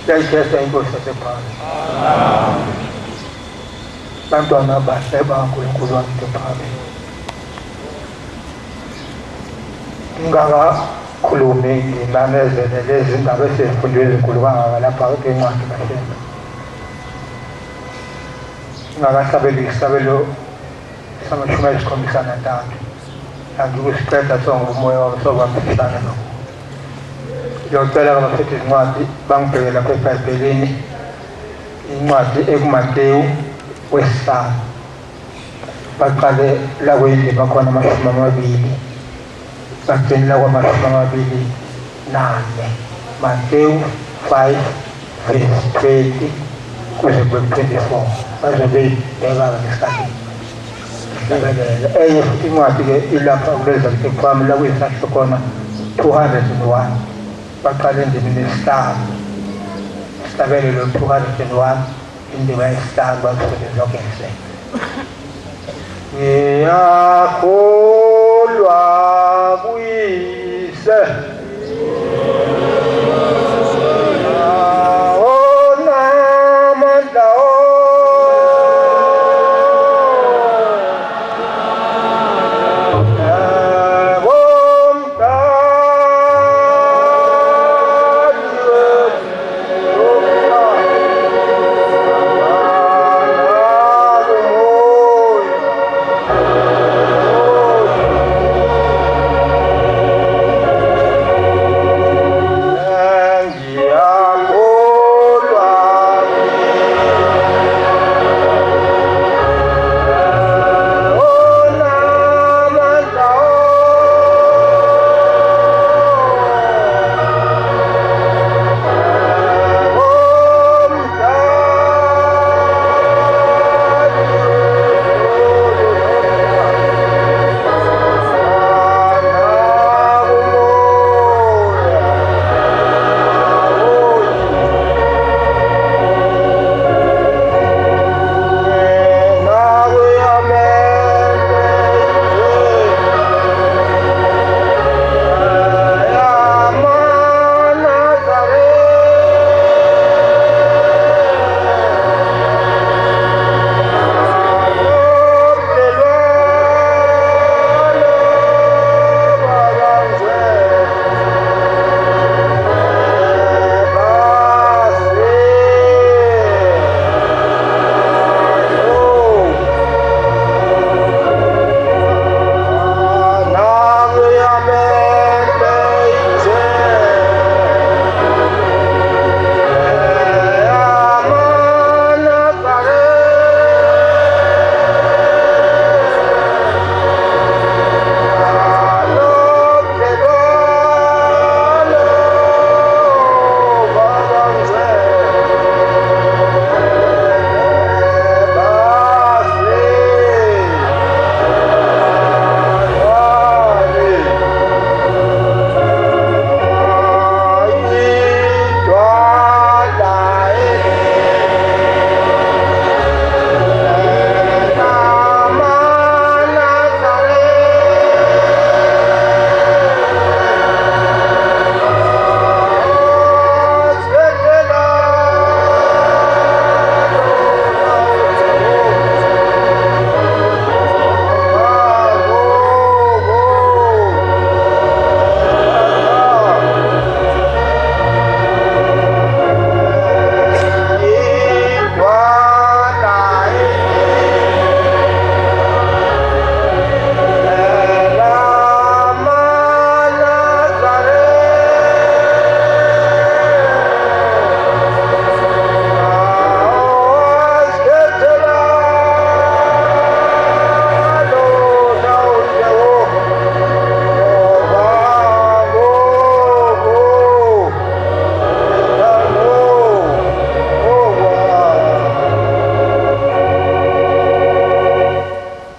Yayithetha inkosi yasephane. Bantwana bahle baNkulunkulu wamntu phakathi. Ngakakhulumi ngimamezele lezi ndaba esezifundwe ezinkulu kangaka lapha kwencwadi kaHlenga. Ngakahlabeli isabelo samashumi ayisikhombisa nantathu. Angikusiqeda sonke umoya wami sokubambisana lokho. Ngiyocela abaphethe izincwadi bangibheke lapha eBhayibhelini incwadi ekuMateyu wesihlanu. Baqale la kuyindima khona amashumi amabili. Bagcine la kwamashumi amabili nane. Mateyu 5 verse 20 kuze kube 24. Bazobe bebeka ngesikhathi. Enye futhi incwadi-ke ilapha kuleza kwami la kuyisahlo khona 201. Baqale endimeni yesihlanu. Sihlabele lo 201 indima yesihlanu bakufunde zonke ngisele. Ngiyakholwa kuyise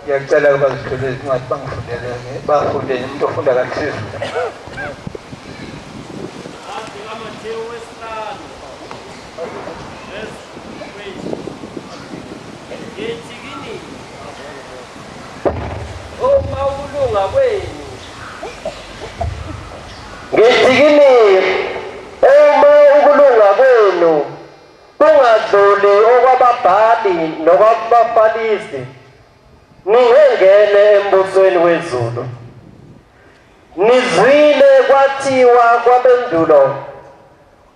ngiyacela ukuzithole izincwadi bangifundele bafunde umuntu ofunda kaNtliziyo. ukulunga kwenu. Ngithikini uma ukulunga kwenu kungadluli okwababhali nokwabafalisi ningengene embusweni wezulu. Nizwile kwathiwa kwabendulo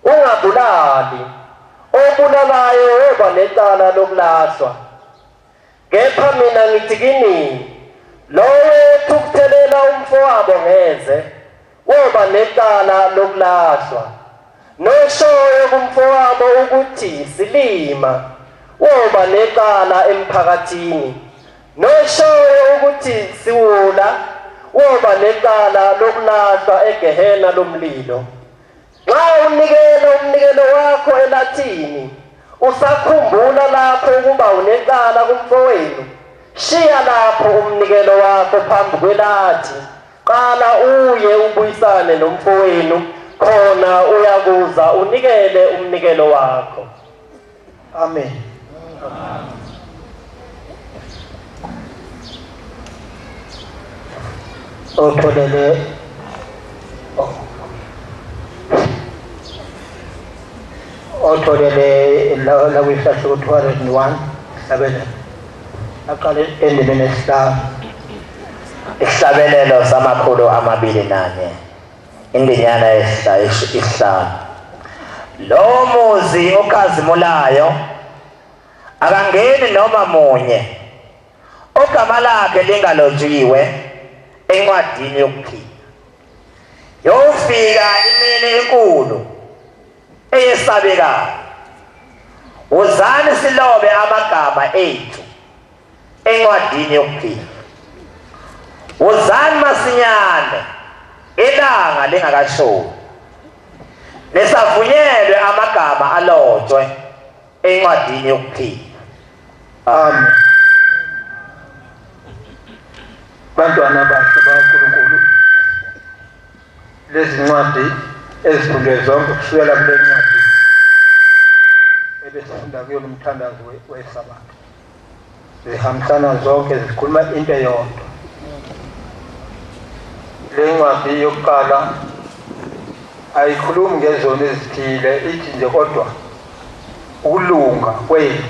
ungabulali, obulalayo woba necala lokulahlwa. Kepha mina ngithi kini, lo wethu ukuthelela umfowabo ngeze woba necala lokulahlwa. Noshoyo kumfowabo ukuthi silima woba necala emphakathini. Noshoyo ukuthi siwula woba necala lokulahlwa egehena lomlilo. Nxa unikela umnikelo wakho elathini usakhumbula lapho ukuba unecala kumfowenu, shiya lapho umnikelo wakho phambi kwelathi. Qala uye ubuyisane nomfowenu, khona uyakuza unikele umnikelo wakho. Amen. otholele la kwisahluko 201 sabele aqale endimeni esihlanu Isabelelo samakhulu 204 indinyana isihlanu. Lo muzi okhazimulayo akangeni noma munye ogama lakhe lingalotshiwe encwadini yokuphila. Yofika imini enkulu eyesabekayo. Wozani silobe amagama ethu encwadini yokuphila. Wozani masinyane ilanga lingakashoni. Nesavunyelwe amagama alotshwe encwadini yokuphila. Amen. Bantwana bahle bakaNkulunkulu, lezi ncwadi ezifundwe zonke kusukela kule ncwadi ebesifunda kuyo umthandazo weSabatha zihambisana zonke, zikhuluma into eyodwa. Le ncwadi yokuqala ayikhulumi ngezono ezithile, ithi nje kodwa ukulunga kwethu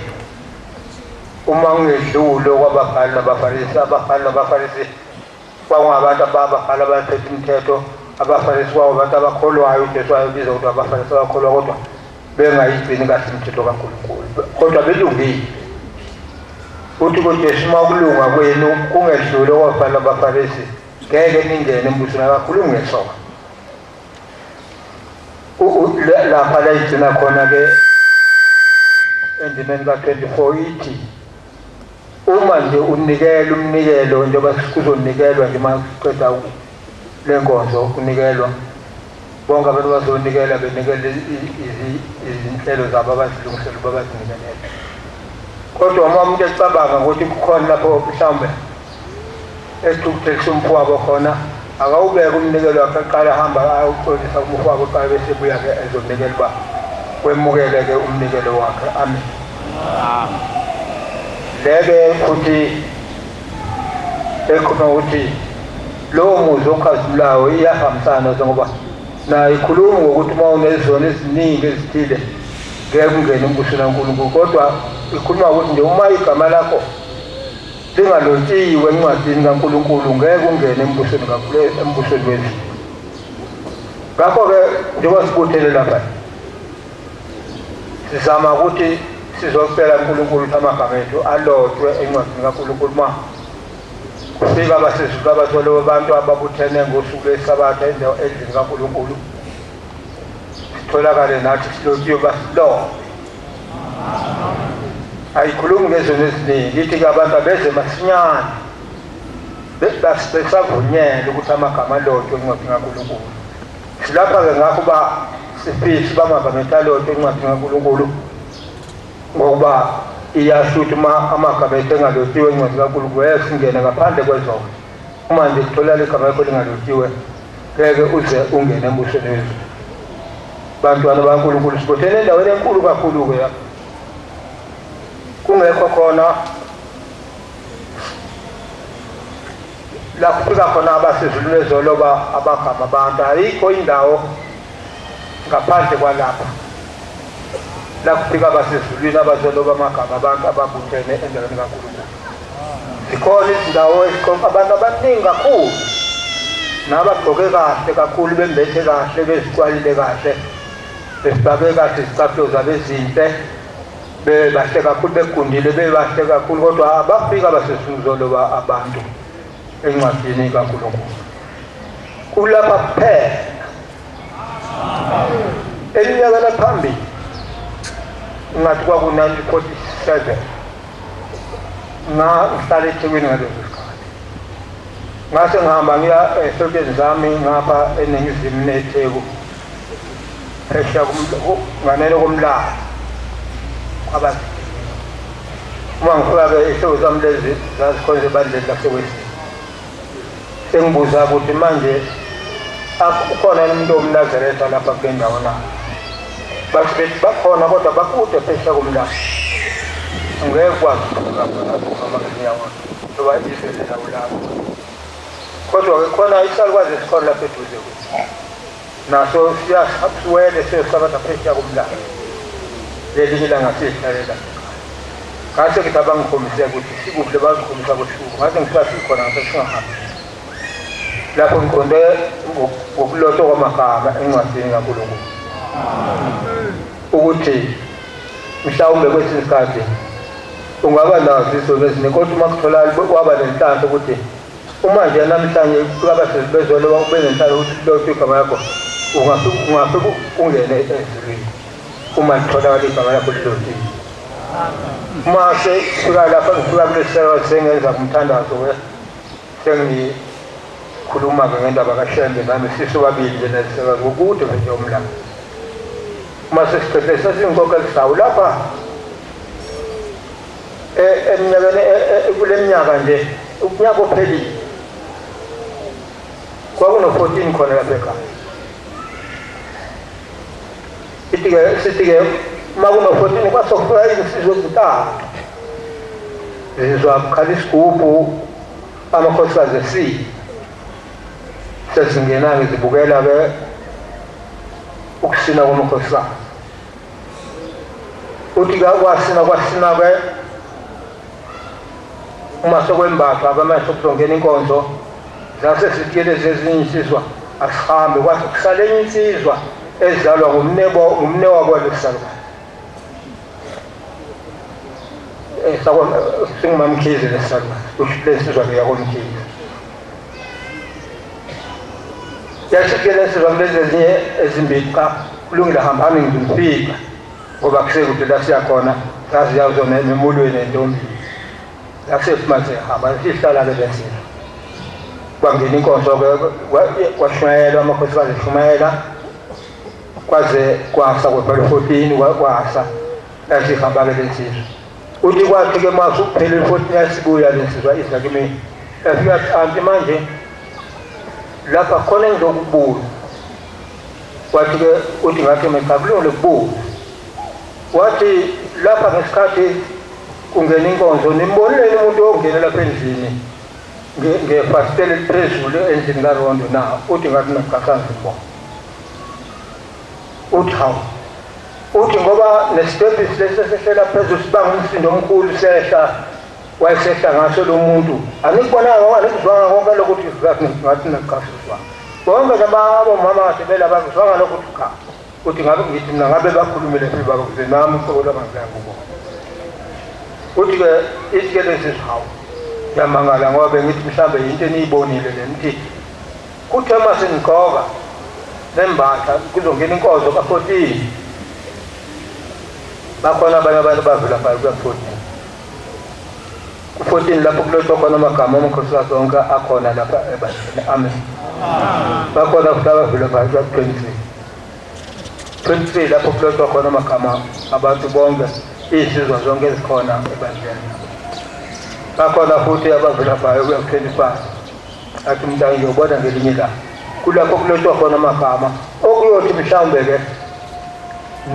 uma ungedlulo kwababhali nabafarisi. Ababhali nabafarisi kwakungabantu ababhali abaphethe umthetho, abafarisi kwabantu abakholwayo uJesu wayebiza ukuthi abafarisi abakholwa kodwa bengayigcini kahle imithetho kaNkulunkulu, kodwa belungile. Uthi kuJesu uma ukulunga kwenu kungedluli kwababhali nabafarisi ngeke ningene embusweni kaNkulunkulu ngesona. Lapha la igcina khona-ke endimeni ka-24 ithi uma nje unikela umnikelo njengoba kuzonikelwa nje uma kuqeda le nkonzo unikelwa bonke abantu bazonikela benikele izinhlelo zabo abazilungisela ukuba bazinikelele. Kodwa uma umuntu ecabanga ukuthi kukhona lapho mhlawumbe esithukuthelisha umfowabo khona, akawubeke umnikelo wakhe aqala ahamba ayawuxolisa kumfowabo aqala bese buya-ke ezonikela uba wemukele-ke umnikelo wakhe. Amen. Leke futhi ekhona ukuthi lowo muzi okhazimulayo iyahambisana ngoba nayo ikhuluma ngokuthi uma unezono eziningi ezithile ngeke ungene embusweni kaNkulunkulu, kodwa ikhuluma ukuthi nje uma igama lakho lingalotshiwe encwadini kaNkulunkulu ngeke ungene embusweni wezulu. Ngakho-ke njengoba sibuthele lapha sizama ukuthi sizocela uNkulunkulu ukuthi amagama ethu alotshwe encwadini kaNkulunkulu. Ma kufika abasezulu abathole abantu ababuthene ngosuku lweSabatha endlini kaNkulunkulu, sitholakale nathi silotshiwe basilobe. Ayikhulumi ngezono eziningi, ithi-ke abantu abeze masinyane besavunyelwe ukuthi amagama alotshwe encwadini kaNkulunkulu. Silapha-ke ngakho uba sifise uba amagama ethu alotshwe encwadini kaNkulunkulu ngokuba iyasho ukuthi uma amagama ethu engalotshiwe encwadini kaNkulunkulu ngeke singene ngaphandle kwezona. Uma nje kutholakala igama lakho lingalotshiwe ngeke uze ungene embusweni wezulu. Bantwana bakaNkulunkulu sibuthene endaweni enkulu kakhulu-ke lapha, kungekho khona la kufika khona abasezulwini ezoloba abagama abantu ayikho indawo ngaphandle kwalapha la kufika abasezulwini abazoloba amagama abantu ababuthene endaweni kaNkulunkulu. Zikhona izindawo abantu abaningi kakhulu nabagqoke kahle kakhulu bembethe kahle bezikwalile kahle besibake kahle izicathulo zabo ezinhle bebahle kakhulu begundile bebahle kakhulu kodwa abafika abasezulwini zoloba abantu encwadini kaNkulunkulu. Kulapha kuphela eminyakeni phambili ngathi kwaku-1947 ngihlala eThekwini ngaleso sikhathi ngase ngihamba ngiya esontweni zami ngapha eningizimu neTheku phesheya nganele komlalo abazi uma ngifika-ke ihlobo zami lezi zazikhona ebandleni lasewesini sengibuza ukuthi manje ukhona umuntu omnazaretha lapha kule ndawo na bathi bakhona kodwa bakude phesheya komlalo ngeke kwazi ngoba izwe lawo lapho kodwa-ke khona isalukwazi esikhona lapha eduze kwethu naso siyasiwele sesabatha phesheya komlalo lelinye ilanga siyihlalela ngase ngithi abangikhombise ukuthi sikuhle bazikhombisa kusuku ngase ngisasikhona ngase singahambi lapho ngiqonde ngokulotshwa kwamagama encwadini kaNkulunkulu ukuthi mhlawumbe kwesinye isikhathi ungaba nazo izono eziningi kodwa uma kutholakala waba nenhlanhla ukuthi uma nje namhlanje abasezibezoloba ube nenhlanhla ukuthi lotshwe igama lakho ungafika ungene ezulwini uma litholakala igama lakho lilotshiwe. Uma sefika lapha ngifika kulesiseko sengenza umthandazo sengikhuluma-ke ngendaba kaShembe nami sisubabili nje nesiseko ukude nje umlando. Uma sesiqede sesingikokhela isawu lapha eminyakeni kule minyaka nje unyaka ophelile kwakuno-14 khona lapha ekhaya. Sithi-ke uma kuno-14 kwasokufika izinsizwa ezintathu zizwa kukhala isigubhu amakhosikazi esile sezingena-ke zibukela-ke ukusina kwamakhosikazi. Uthi-ke kwasina-ke uma sokwembathwa abamanje sokuzongena inkonzo zase sitshele zezinye insizwa asihambe kwathi kusale enye insizwa ezalwa ngumne wabo walesisalukazi singumamkhize lesisalukazi lesizwa leyakomkhize yasitshele lesizwa kulezi ezinye ezimbili cha kulungile hambani ngizifika ngoba kusekude la siyakhona zaziyawo zona ememulweni entombini yasefumathe hamba sihlala-ke lesizwe kwangena inkonzo-ke kwashumayelwa amakhosikazi eshumayela kwaze kwasa kwebhala 14 kwasa yasihamba-ke lensizwa. Uthi kwathi-ke mase ukuphelile 14 yasibuya lensizwa iza kimi yafika anti manje lapha khona engizokubuza wathi-ke uthi ngathi cha kulungile kubuza wathi lapha ngesikhathi kungena inkonzo nimboneleni umuntu ongena lapha endlini ngefasitela eliphezulu endlini kaRondo na uthi ngathi nakasanzi ngibona. Uthi hawu uthi ngoba nesitebhisi lesesehlela phezulu sibanga umsindo omkhulu sehla wayesehla ngaso lo muntu anikubonanga anikuzwanga konke lokuthi ngathi nakasizwa bonke abomama kade belaba ngizwanga lokuthi cha uthi ngabe ngithi mina ngabe bakhulumile phela bakuze nami uqobo lwamazango kubona. Uthi-ke ithi-ke lesihawu yamangala ngoba bengithi mhlawumbe yinto eniyibonile le nithi kuthe uma sengigqoka nembatha kuzongena inkonzo ka-14 bakhona abanye abantu bavela phakathi kuya-14 ku-14 lapho kulotshwa khona amagama amakhosikazi onke akhona lapha ebandleni. Amen. Bakhona futhi abavela phakathi kuya-23 lapho kulotshwa khona amagama abantu bonke izizwa zonke ezikhona ebandleni. Bakhona futhi abavela phakathi kuya-25 athi umntana ngiyobona ngelinye ilanga kulapho kulotshwa khona amagama okuyothi mhlawumbe-ke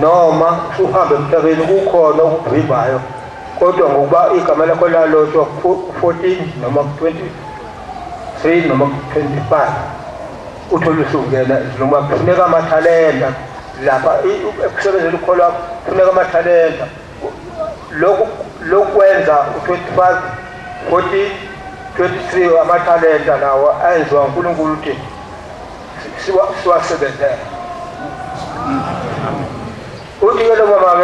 noma usuhambe emhlabeni kukhona okuvimbayo kodwa ngokuba igama lakho lalotshwa ku-14 noma ku-25 3 noma 25 uthole usungena noma kufuneka amathalenta lapha ekusebenzela ukholwa kufuneka amathalenta lokwenza u25 40 23 amathalenta lawo ayenziwa uNkulunkulu uthi siwasebenzele uthi ke lo mama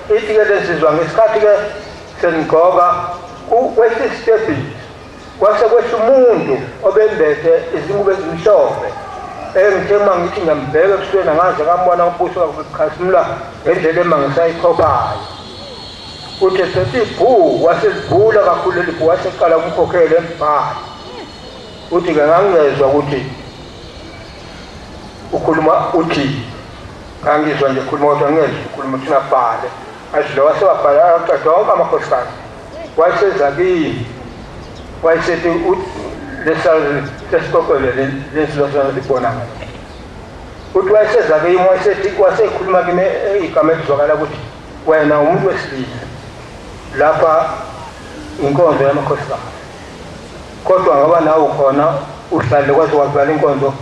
ke ithi ke lesizwa ngesikhathi ke senigoka kwesistephi kwase kwesho umuntu obembethe izingubo ezimhlophe engithe mangithi ngiyambheka ekusweni ngaze ngambona ubuso kakhasumula ngendlela emangisayikhophayo uthi sethi bhu wasezibhula kakhulu libhu waseqala umkhokhele embhali uthi ke ngangezwa ukuthi ukhuluma uthi ngangizwa nje ukhuluma kodwa ngezwa ukhuluma thina bhale asilo wasebabhala aqeda wonke amakhosikazi wayeseza kimi wayesethi lesikokole lesizosana libona uthi wayeseza kimi wayesethi wasekhuluma kimi igama elizwakala ukuthi wena umuntu wesilisa lapha inkonzo yamakhosikazi kodwa ngoba nawe ukhona uhlale kwaze wavala inkonzo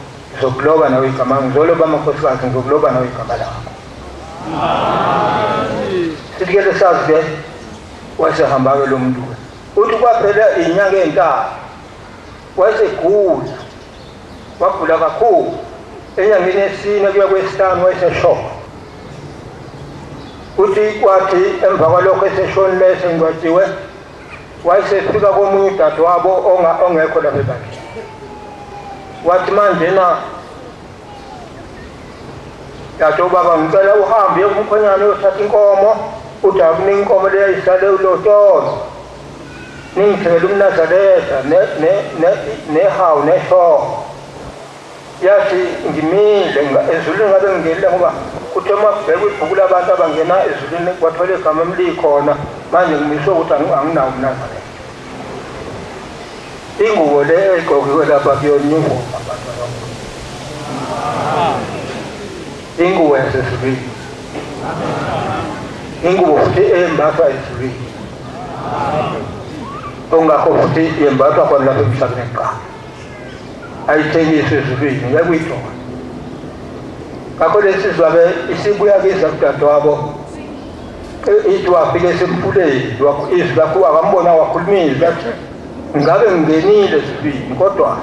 zokuloba nawe igama ngizoloba amakhosikazi ngokuloba nawe igama lakho sithi ke lesazi ke wasehamba ke lo muntu uthi kwaphela inyanga entathu wasegula wagula kakhulu enyangeni yesine kuya kwesihlanu wayeseshona uthi kwathi emva kwalokho eseshonile esengcwatshiwe wayesefika komunye udadewabo ongekho lapha ebandleni wathi manje na yathi ubaba ngicela uhambe kumkhonyana uyothatha inkomo uthi akunika inkomo leyayisale ulotolo ningithengele umnazaretha nehawu neshoho yathi ngimile ezulwini ngabe ngingelile ngoba kuthe uma kubhekwa ibhuku labantu abangena ezulwini kwathole igama emlikhona manje ngimiswe ukuthi anginawo umnazaretha ingubo le egqokiwe lapha kuyonyungwa abantu ingubo yasezulwini ingubo futhi embathwa ezulwini ongakho futhi yembathwa khona lapha emhlabeni eqala ayithengiswe ezulwini yakuyithola ngakho lesizwa-ke isibuya kiza kudadewabo ithi wafika esemfuleni izwi lakho akambona wakhulumile lathi ngabe ngingenile ezulwini kodwa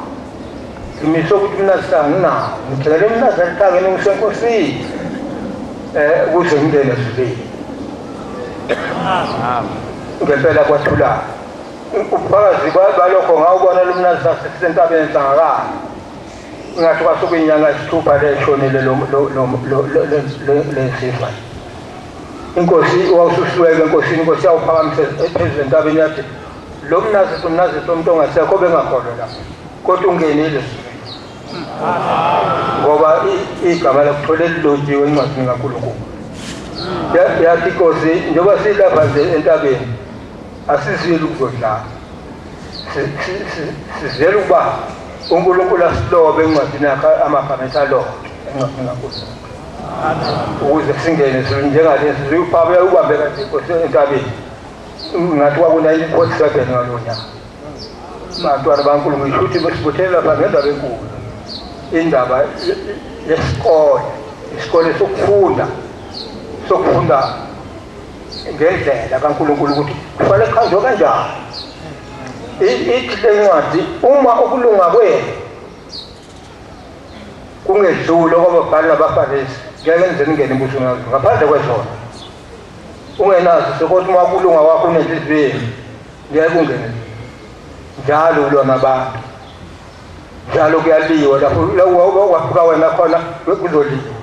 ngimiswe ukuthi mnazisa nginawo ngithengele mnazaretha ngene ngisenkosini ukuze ngingene ezulwini ngempela kwathulana ubufakazi balokho ngawubona lo mnazisa sisentabeni enhlangakala ngathi kwasukuy'inyanga ezithupha leshonile lesizwa inkosi wawususiweke enkosini inkosi yawuphakamise phezulu entabeni yathi lo mnazisa umuntu ongasekho bengakholwa lapho kodwa ungenile ngoba igama lakuthola elilotshiwe encwadini kaNkulunkulu yathi inkosi njengoba silapha nje entabeni asizile ukuzodlala sizele ukuba uNkulunkulu asilobe encwadini yakhe amagama ethalobe encwadini kaNkulunkulu ukuze singene njengalesi ziyuphabe ubambe kanti inkosi entabeni ngathi kwaku-1947 ngalo nyaka bantwana baNkulunkulu ngisho ukuthi besibuthele lapha ngendaba enkulu indaba yesikole sokufunda ngendlela kaNkulunkulu ukuthi kufanele kuhanjwe kanjani ithi le ncwadi uma ukulunga kwenu kungedluli okwababhali nabaFarisi ngeke nize ningene embusweni kaNkulunkulu ngaphandle kwezona ungenazo sokuthi uma ukulunga kwakho unenhliziyo ngeke kungene njalo ulona abantu njalo kuyaliwa lapho wafika wena khona kuzoliwa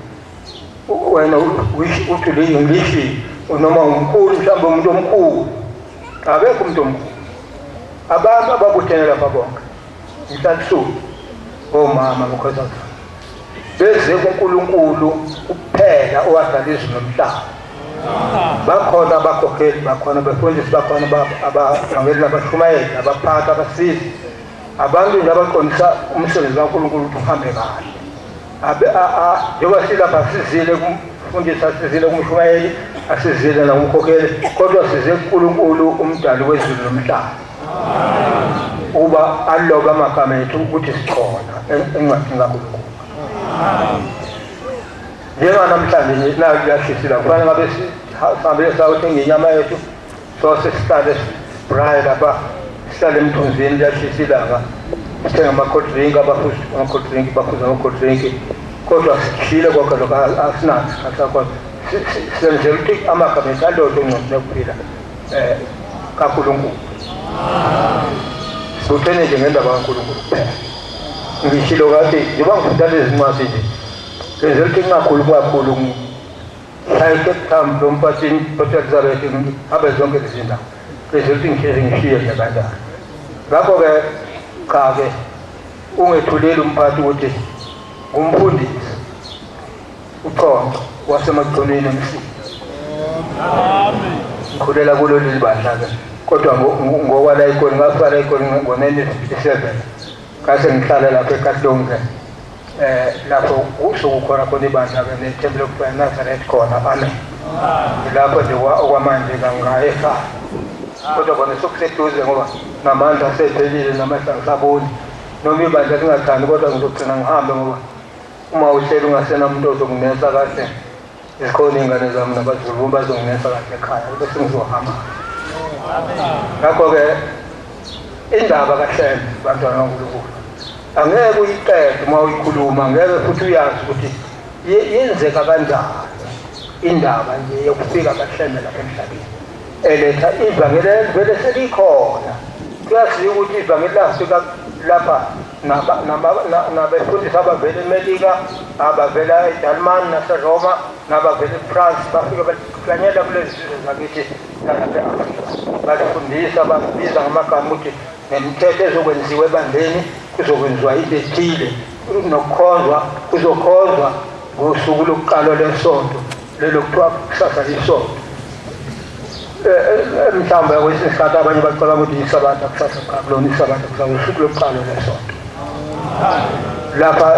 wena uthi le English noma umkhulu mhlawumbe umuntu omkhulu abekho umuntu omkhulu abantu ababuthene lapha bonke mhlathulo omama bokhosana beze kuNkulunkulu kuphela owadala izulu nomhlaba bakhona abakhokheli bakhona befundisi bakhona abangeli abashumayeli abaphathi abasizi abantu nje abaqondisa umsebenzi kaNkulunkulu ukuthi uhambe kahle njengoba silapha sizile kumfundisi asizile kumshumayeli asizile nakumkhokheli kodwa size kuNkulunkulu umdali wezulu nomhlaba uba ukuba aloba amagama ethu ukuthi sikhona encwadini kaNkulunkulu. Njenganamhlanje nayo kuyahlisila kufanele ngabe sihambe sayothenga inyama yethu sose sihlale sibraye lapha sihlale emthunzini liyahlisilanga sithenga ama-cold drink ama-cold drink baphuza ama-cold drink kodwa sishile konke lokho asinathi asakhona senzela ukuthi amagama ethu alodwa encwadini yokuphila kaNkulunkulu. Sibuthene nje ngendaba kaNkulunkulu kuphela. Ngishilo kade njengoba ngifunda lezi ncwadi nje lenzela ukuthi kungakhulumi kakhulu ngishayike phambi lomphathini Elizabeth abe zonke lezi zindawo lenzela ukuthi ngishiye nje kanjalo. Ngakho-ke cha-ke ungethuleli umphathi ukuthi ngumfundisi uChoncho wasemagconweni emsini. Ngikhulela kulo leli bandla-ke kodwa ngokwala ikoni ngafala ikoni ngo-1957 kase ngihlala lapho eKatlonge lapho usukukhona khona ibandla-ke neTemple of Nazareth khona amen. Lapho nje okwamanje kangaye ekhaya kodwa kona sokuseduze ngoba namandla asephelile namandla ngisaboni noma ibandla lingathandi kodwa ngizogcina ngihambe ngoba uma uhleli ungasenamuntu ozonginesa kahle zikhona iy'ngane zami nabazulu bazonginesa kahle ekhaya bese ngizohamba. Ngakho-ke indaba kaHleme bantwana kaNkulunkulu angeke uyiqede uma uyikhuluma, ngeke futhi uyazi ukuthi yenzeka kanjani indaba nje yokufika kaHleme lapha emhlabeni eletha ivangeli vele selikhona. Kuyaziwa ukuthi ivangeli lafika lapha nabefundisi abavela eMelika abavela eDalimani naseRoma nabavela eFrance bafika bahlanyela kulezi zizwe zakithi lalapha e-Afrika balifundisa babiza ngamagama ukuthi nemithetho ezokwenziwa ebandleni kuzokwenziwa into ethile nokukhonzwa kuzokhonzwa ngosuku lokuqala lesonto lelo kuthiwa kusasa lisonto. Mhlawumbe kwesinye isikhathi abanye bacabanga ukuthi yisabatha kusasa kulona isabatha kusasa usuku lokuqala lesonto. Lapha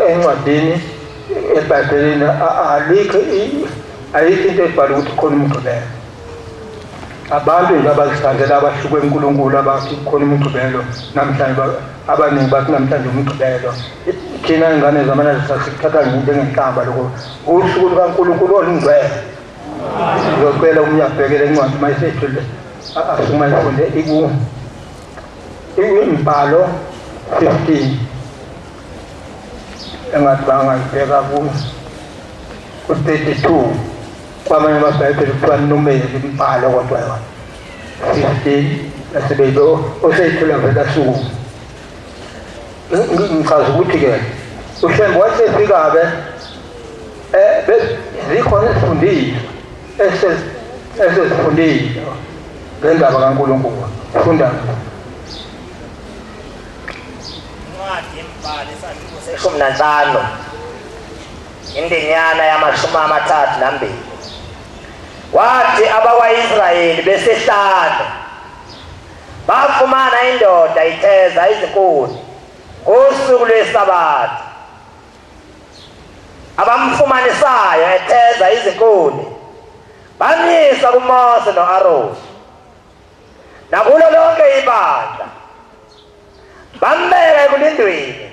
encwadini eBhayibhelini ayikho into ebhalwe ukuthi khona umgqibelo. Abantu nje abazithandela abahlukwe uNkulunkulu abathi khona umgqibelo namhlanje abaningi bathi namhlanje umgqibelo. Thina ingane zamanani sasikuthatha njengenhlamba lokho usuku lukaNkulunkulu olungcwele. Ngiyocela umnyabhekele incwadi mayisethule asuma ifunde imbhalo 15 engathi bangayibheka ku-32 kwamanye amabhayibheli kuthiwa numeri imbhalo kodwa yona 15 asebeyilo oseyithula vele asuku. Ngichaza ukuthi-ke uHleme wasefika-ke zikhona ezifundile esezifundile ngendaba kaNkulunkulu. Funda incwadi yembhalo esahluko se-15 indinyana yama-32. Wathi abakwa-Israyeli besehlane bafumana indoda itheza izinkuni ngosuku lweSabatha. Abamfumanisayo etheza izinkuni bamyisa kuMose no-Aroni nakulo lonke ibandla, bambeka ekulindweni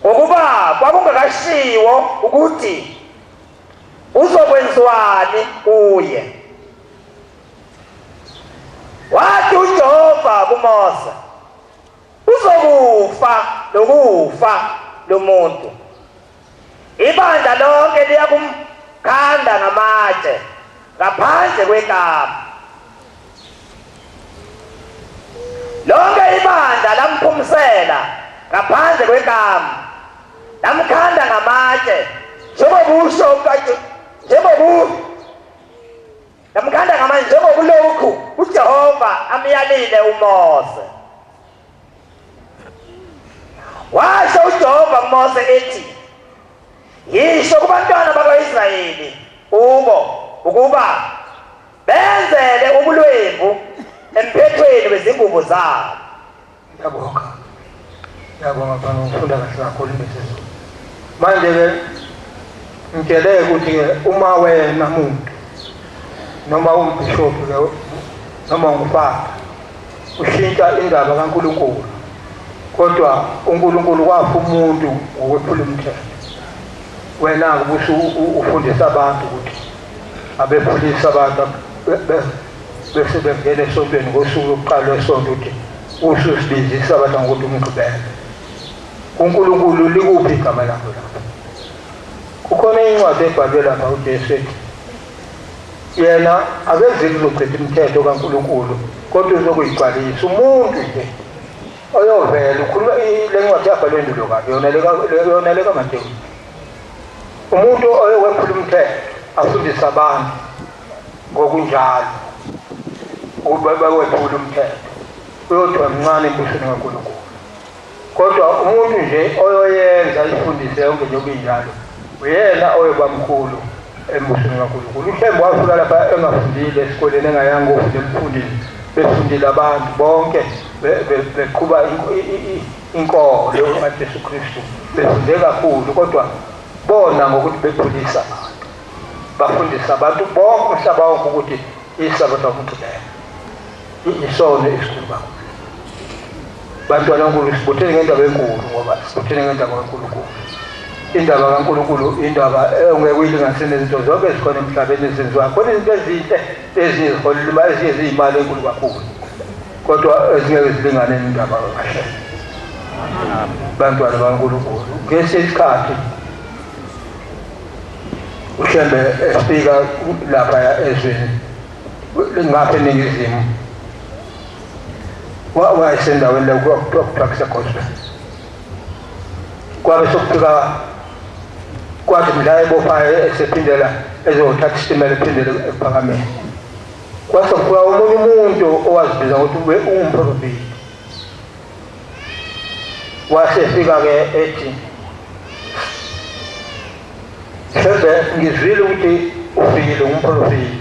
ngokuba kwakungakashiwo ukuthi uzokwenziwani kuye. Wathi uJehova kuMose, uzokufa lokufa lomuntu, ibandla lonke liyakumkhanda ngamatshe ngaphandle kwekampa. Lonke ibandla lamphumisela ngaphandle kwekampa lamkhanda ngamatshe lamkhanda ngamatshe njengokulokhu uJehova amyalile uMose. Washo uJehova kuMose ethi, yisho kubantwana bakwa-Israyeli ukuba benzele ubulwebu emphethweni wezingubo zabo. Ngiyabonga bani ngifunda kahle kakhulu imbesizo. Manje-ke ngitsheleke ukuthi-ke uma wena muntu noma umbhishophi noma ungufaka ushintsha indaba kaNkulunkulu, kodwa uNkulunkulu kwapha umuntu ngokwephula umthetho. Wena kubuthi ufundisa abantu ukuthi abephulisa abantu bese bengena esontweni ngosuku lokuqala lwesonto ukuthi ususibizisa abantu ngokuthi umgqibelo. uNkulunkulu likuphi igama lakho lapho? Kukhona incwadi ebhalwe lapha uJesu ethi yena akenzi ukuchitha imithetho kaNkulunkulu kodwa uzokuyigcwalisa. Umuntu nje oyovela ukhuluma le ncwadi yabhalwe endulo kabi yona le kaMateyu. Umuntu oyewephula umthetho afundisa abantu ngokunjalo ukuthi bawephula umthetho uyodwa mncane embusweni kaNkulunkulu. Kodwa umuntu nje oyoyenza ifundise yonke njengoba injalo uyena oyebamkhulu embusweni kaNkulunkulu. uThemba wafika lapha engafundile esikoleni engayanga ukufunda emfundini befundile abantu bonke beqhuba inkolo kaJesu Kristu befunde kakhulu, kodwa bona ngokuthi bephulisa abantu bafundisa abantu bonke umhlaba wonke ukuthi isabatha umgqibelo isono esikhulu kakhulu. Bantwana kaNkulunkulu sibuthene ngendaba enkulu ngoba sibuthene ngendaba kaNkulunkulu. Indaba kaNkulunkulu indaba ongeke uyilinganise nezinto zonke ezikhona emhlabeni ezenziwayo. Khona izinto ezinhle ezinye ziholela imali, ezinye ziyimali enkulu kakhulu, kodwa ezingeke zilingane nendaba kahle. Bantwana kaNkulunkulu ngesinye isikhathi uHlembe efika lapha ezweni ngapha eNingizimu wayesendaweni la kuthiwa kuseGospel. Kwabe sokufika kwathi mhla ebophayo esephindela ezothatha isitimela ephindele ePhakameni, kwasokufika omunye umuntu owazibiza ukuthi ungumprofeti. Wasefika-ke ethi Hlembe, ngizwile ukuthi ufikile ngumprofeti,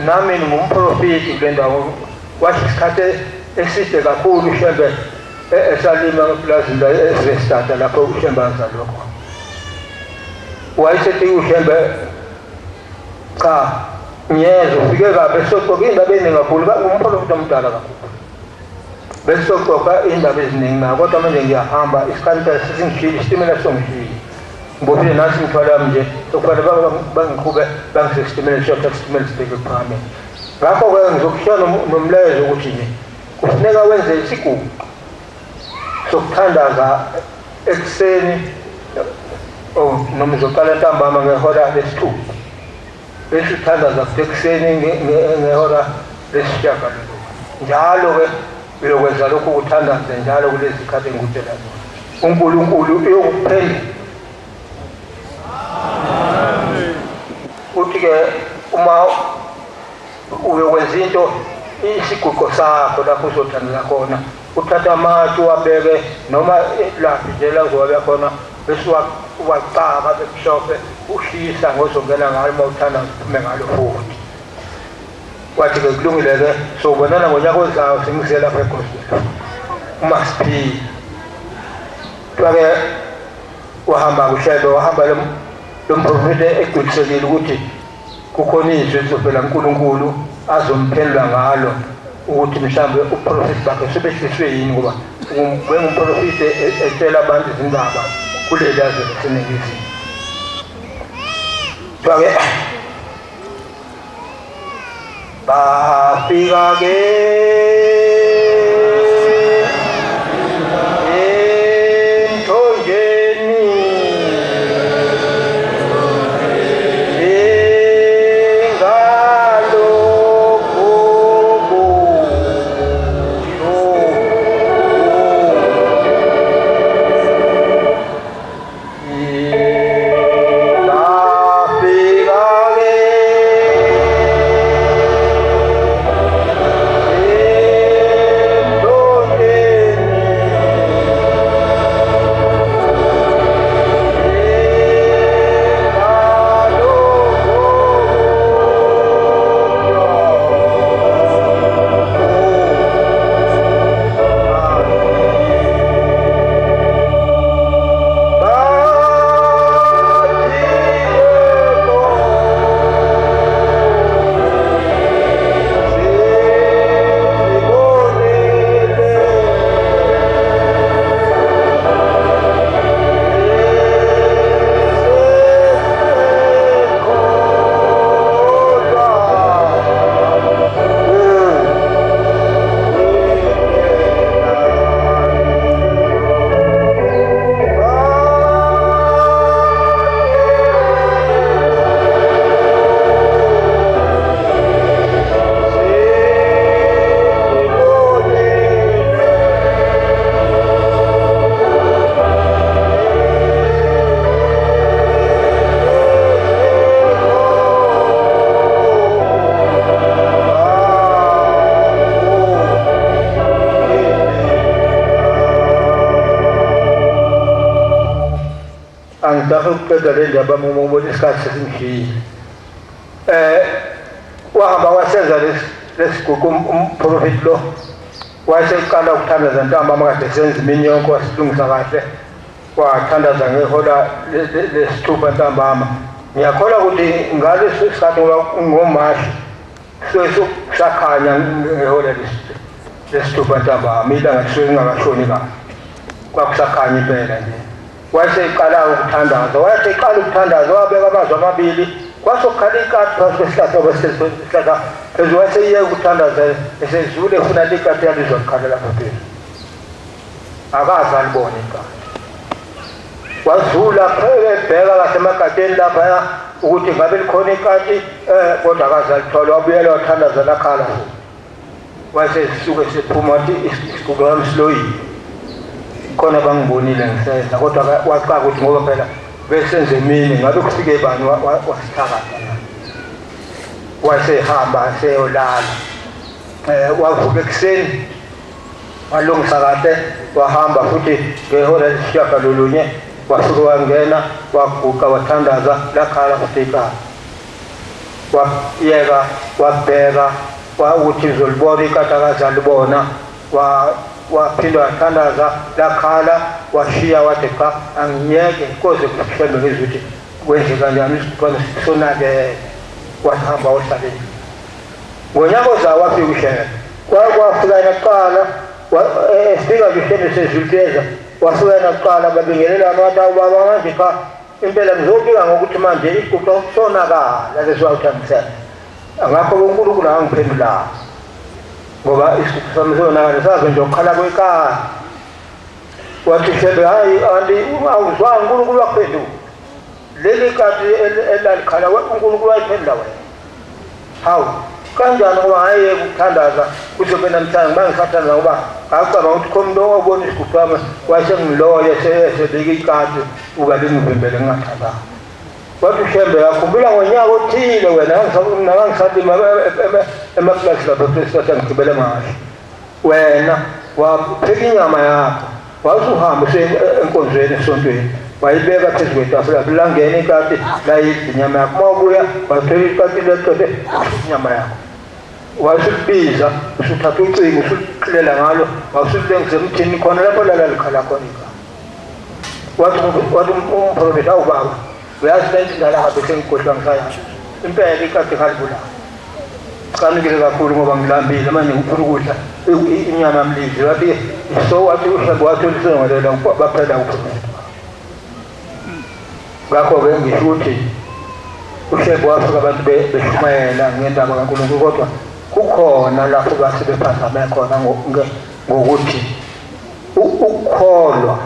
nami ngumprofeti kule ndawo. Kwathi isikhathi eside kakhulu uHlembe esalima eplazini eVestata lapho uHlembe azalwa khona. Wayesethi uHlembe cha ngiyezwa ufike kabi esoxoxa indaba eziningi kakhulu, ngumprofeti omdala kakhulu besoxoxa indaba eziningi nayo, kodwa manje ngiyahamba isikhathi sesingishiyile isitimela songishiyile ngibophile nasi ngithwala yami nje sokufanele bangiqhube bangise isitimela siyothatha isitimela sibheke ePhakameni. Ngakho-ke ngizokushiya nomlayezo ukuthi nje kufuneka wenze isigugu sokuthandaza ekuseni noma uzoqala ntambama ngehora lesi-6 bese uthandaza futhi ekuseni ngehora lesi-9. Njalo-ke uyokwenza lokhu ukuthandaze njalo kulezi zikhathi engikutshela zona. uNkulunkulu uyokuphendula. Uthi-ke uma uyokwenza into isiguqo sakho lapho uzothandela khona, uthatha amatshe uwabeke noma laphi nje la uzowabeka khona bese uwaqaka bebushophe ushisa ngozongena ngalo uma uthanda uphume ngalo futhi. Kwathi-ke kulungile-ke sobonana ngonyaka ozayo simukise lapha eGospel uma siphila. Kuthiwa-ke wahamba kuHlembe, wahamba lo mprofeti egculisekile ukuthi kukhona izwi elizovela uNkulunkulu azomphendula ngalo ukuthi mhlawumbe uprofeti bakhe sebehliswe yini, ngoba ngumprofeti etshela abantu izindaba kuleli yazwe laseNingizimu. Kuthiwa-ke bafika-ke ngidafuna ukuqeda le ndaba uma ubona isikhathi sesingishiyile. Wahamba wasenza lesiguqu umprofeti lo wayeseqala ukuthandaza ntambama kade senza iminyonko wasilungisa kahle wathandaza ngehola lesithupha ntambama. Ngiyakholwa ukuthi ngaleso sikhathi ngoba ngomashi sakhanya ngehola lesithupha ntambama ilanga lisuke lingakashoni kahle kwakusakhanya impela nje. Wayeseqala ukuthandaza wabeka amazwi amabili kwasokhala ikati phansi kwesihlahla phezulu waseyiyeka ukuthandaza esezule efuna likati yalizwakhala lapha phezulu akaze alibone ikati. Wazula ebheka kahle emagateni laphaya ukuthi ngabe likhona ikati kodwa akaze alithola. Wabuyela wathandaza lakhala futhi wasezisuke sephuma wathi isiguqu sami siloyile khona bangibonile ngisenza kodwa waqala ukuthi ngoba phela besenze emini ngabe kufike bani wasithakatha wasehamba seyolala. Wavuka ekuseni walungisa kahle wahamba futhi ngehola lesishiyagalolunye wasuke wangena waguqa wathandaza lakhala futhi ikati. Wayeka wabheka ukuthi uzolibona ikati akaze alibona waphinda wathandaza lakhala washiya wathi cha angiyeke koze kushembe ngezuthi kwenze kanjani isibhalo sonake wahamba ohlabeni. Ngonyaka ozayo wafika ushele kwafika yaqala efika nje sezulteza wafika yaqala babingelelana wathi awubaba manje cha impela ngizobika ngokuthi manje isiguqo sonakala lesizawuthangisela ngakho uNkulunkulu angiphendula ngoba isiguqo sami sonakala saze nje ukukhala kwekati. Wathi shebe hayi andi awuzwanga uNkulunkulu wakuphendula leli kati elalikhala uNkulunkulu wayiphendula wena. Hawu kanjani ngoba hayi ukuthandaza kuthi mina mthanda mangisathandaza ngoba ngacabanga ukuthi khona umuntu owabona isiguqo sami wayesengiloya sebeka ikati ukabe ngivimbele ngingathandanga. Wathi shembe yakhumbula ngonyaka othile wena ngangisalima emaplasi lapho phesithatha ngigibele ngayo wena wapheka inyama yakho wasuhamba enkonzweni esontweni wayibeka phezu kwetafula langena ikati layidla inyama yakho mawubuya wapheka ikati leqede inyama yakho wasubiza usuthatha ucingo usuxilela ngalo wasulenza emthini khona lapho lalikhala khona ikati. Wathi umprofeti awubaba uyazi lento indala ngabe sengikhohlwa ngisaya impela ikati ngalibula kanikile kakhulu ngoba ngilambile manje ngifuna ukudla inyama mlidle. Wathi so wathi ushebo wathi ulisengelela baphela uprofeti. Ngakho-ke ngisho ukuthi ushebo wafika abantu beshumayela ngendaba kaNkulunkulu kodwa kukhona lapho base bephazame khona ngokuthi ukukholwa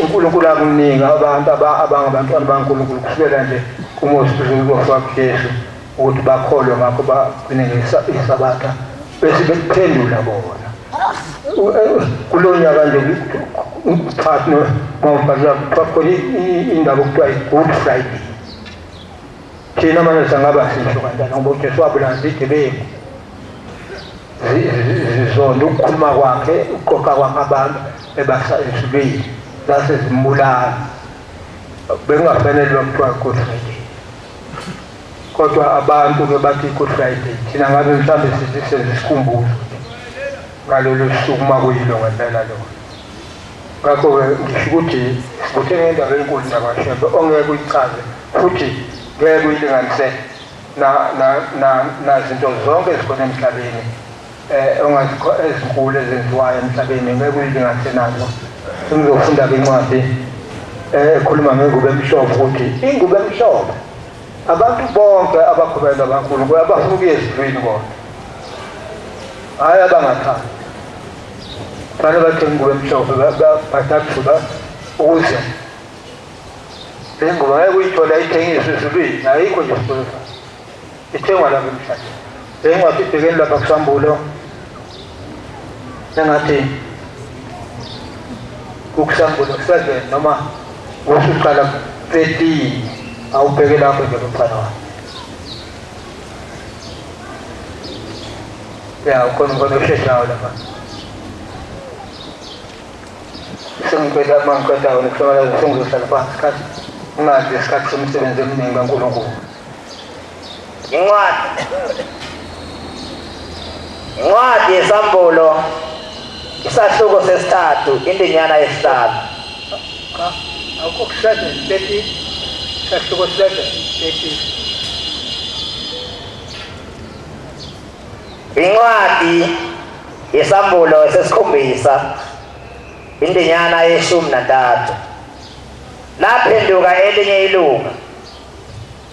uNkulunkulu akunika abantu abangabantwana baNkulunkulu kusukela nje kuMose kuzofa kuJesu ukuthi bakholwe ngakho bagcine isabatha bese bephendula bona. Kulo nyaka nje ngiphathi ngawubhala khona indaba okuthiwa i-Good Friday. Thina manje sangaba sisho kanjani ngoba uJesu wabulala izigebengu zizonda ukukhuluma kwakhe uqoqa kwakhe abantu ebasa esibili zase zimbulala bengafanele bakuthiwa Good Friday kodwa abantu ke bathi Good Friday thina ngabe mhlambe sisenze isikhumbuzo ngalolu suku makuyilo ngempela lo. Ngakho-ke ngisho ukuthi sibuthe ngendaba enkulu ndabashembe ongeke uyichaze futhi ngeke uyilinganise nazinto zonke ezikhona emhlabeni ezinkulu ezenziwayo emhlabeni ngeke uyilinganise nazo. Ngizofunda-ke incwadi ekhuluma ngengubo emhlophe ukuthi ingubo emhlophe abantu bonke abakholelwa kaNkulunkulu abafuna ukuya ezulwini bona hayi abangathandi fanele bathi ingubo emhlophe bathathuka ukuze le ngubo ngeke uyithola ithengiswe ezulwini ayikho nje esikolweni ithengwa lapha emhlabeni. Le ncwadi ibhekeni lapha kuSambulo sengathi kuSambulo 7 noma ngosuqala 13 awubheke lapho nje umfana wami ya ukhona usheshayo lapha sengiphetha mangikhetha wona kufanele sengizohlala phansi isikhathi ngazi isikhathi somsebenzi eminingi kaNkulunkulu. Incwadi yesambulo isahluko sesithathu indinyana yesihlanu. Akukho 7:30 sahluko 7:30. Incwadi yesambulo sesikhombisa indinyana ye-13. Laphenduka elinye ilunga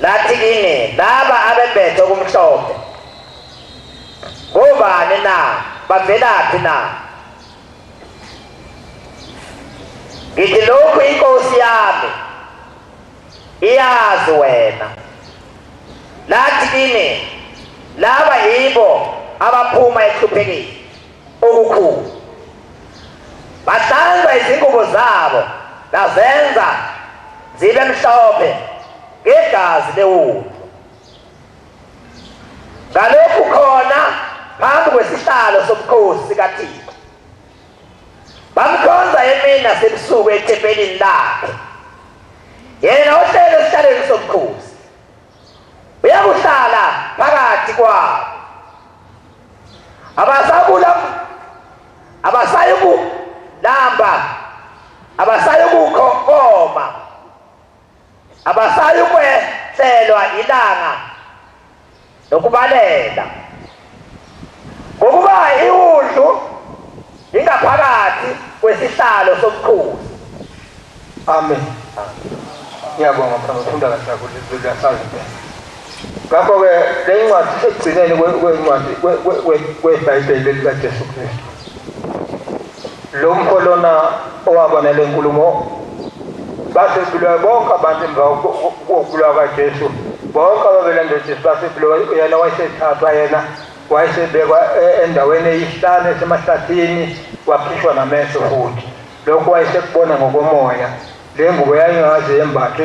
lathi kini laba abembethe okumhlophe ngobani na, bavelaphi na? Ngithi lokhu inkosi yami iyazi wena. Lathi kini laba yibo abaphuma ehluphekeni okukhulu, bahlanza izingubo zabo nazenza zibe mhlophe ngegazi lewundlu. Ngalokhu khona phambi kwesihlalo sobukhosi sikaThixo bamkhonza emini nasebusuku ethempelini lakhe. Yena ohleli esihlalweni sobukhosi uyakuhlala phakathi kwabo. Abasayukulamba, abasayukukoma, abasayukwehlelwa ilanga nokubalela, ngokuba iwundlu ingaphakathi kwesihlalo sobukhosi. Amen. Ngiyabonga mfana ufunda kahle kakhulu lesazi phela. Ngakho-ke le ncwadi isekugcineni kweBhayibheli likaJesu Kristu. Lo mkholona owabona le nkulumo basebulwa bonke abantu emva kokubulwa kaJesu. Bonke ababelandela uJesu basebulwa, yena wayesethathwa, yena wayesebekwa endaweni eyisihlanu esemahlathini, wakhishwa namehlo futhi. Lokhu wayesekubona ngokomoya. Le ngubo yayingaze yembathwe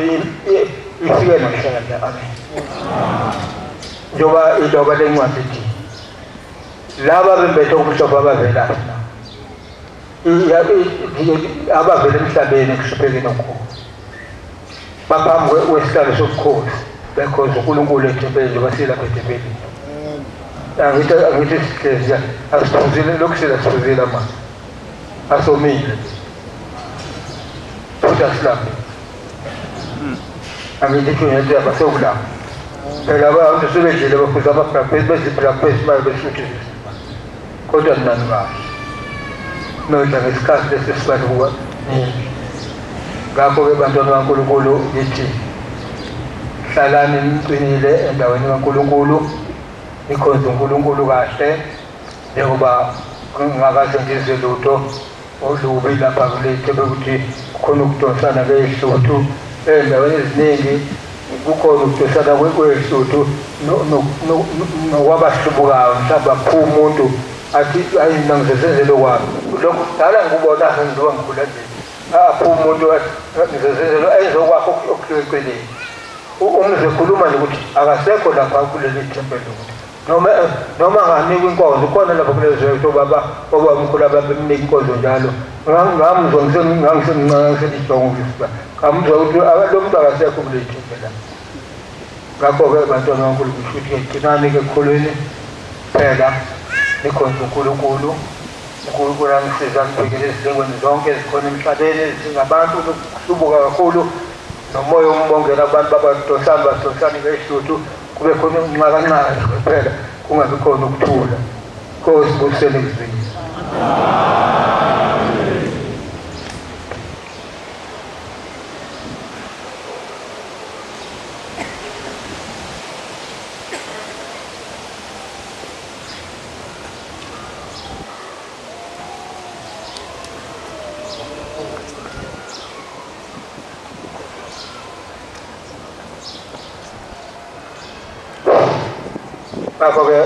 ifike nomhlanje. Amen. Njengoba iloba le ncwadi ithi laba bembethe okumhlophe abavelaphi na, abavela emhlabeni ekuhluphekeni okukhulu, baphambi kwesihlalo sobukhosi bekhonza uNkulunkulu ethempelini, basilapha ethempelini. Angithi sihlezi asiphuzile lokhu siphuzile manje, asomile futhi asilaphe. Angithi kuyenza basekulapha phela abantu sebedlile baphuza amabhapezi bezibhapezi baye beshuthisa, kodwa mnani kahle nodla ngesikhathi lesi sibaluka ningi. Ngakho-ke bantwana kaNkulunkulu ngithi hlalani niqinile endaweni kaNkulunkulu, nikhonze uNkulunkulu kahle, njengoba ngingakaze ngizwe lutho olubi lapha kulethe bekuthi kukhona ukudonsana ngehluthu. Endaweni eziningi kukhona ukudonsana kwehluthu nokwabahlubukayo, mhlawumbe aphuma umuntu athi hayi mina ngizezenzele kwami. Lokhu kudala ngikubona senziwa ngikhulandeli. Aphuma umuntu ngizezenzele ezokwakho okuhlwekeleni. Umze khuluma nje ukuthi akasekho lapha kuleli thempeli ukuthi noma nganikwa inkonzo khona lapha kulezwe baba omkhulu ababemnika inkonzo njalo. Ngamuzwa ngisengijonga ukuthi ngamuzwa ukuthi lo muntu akasekho kuleli thempeli. Ngakho-ke bantwana kaNkulunkulu futhi gcinani-ke ekukholweni phela, nikhonze uNkulunkulu. uNkulunkulu angisiza ngibhekele ezidingweni zonke ezikhona emhlabeni ezingabantu ukuhlubuka kakhulu nomoya umbongela abantu babadonsana badonsane ngehluthu, kube khona unxakancane phela, kungabi khona ukuthula. Nkosi busele kuzini. Ngakho-ke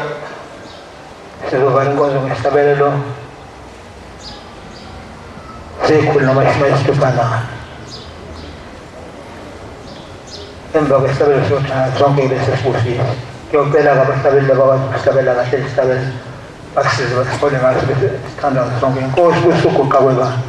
sizovala inkonzo ngesabelelo sekhulu namashumi ayisithupha. Emva kwesabelelo sothana sonke bese sibusile. Ngiyocela-ke abasabeli abakwazi ukusabela kahle isabelo basisize basifole ngaso bese sithanda sonke. Inkosi busuguqa kwebani.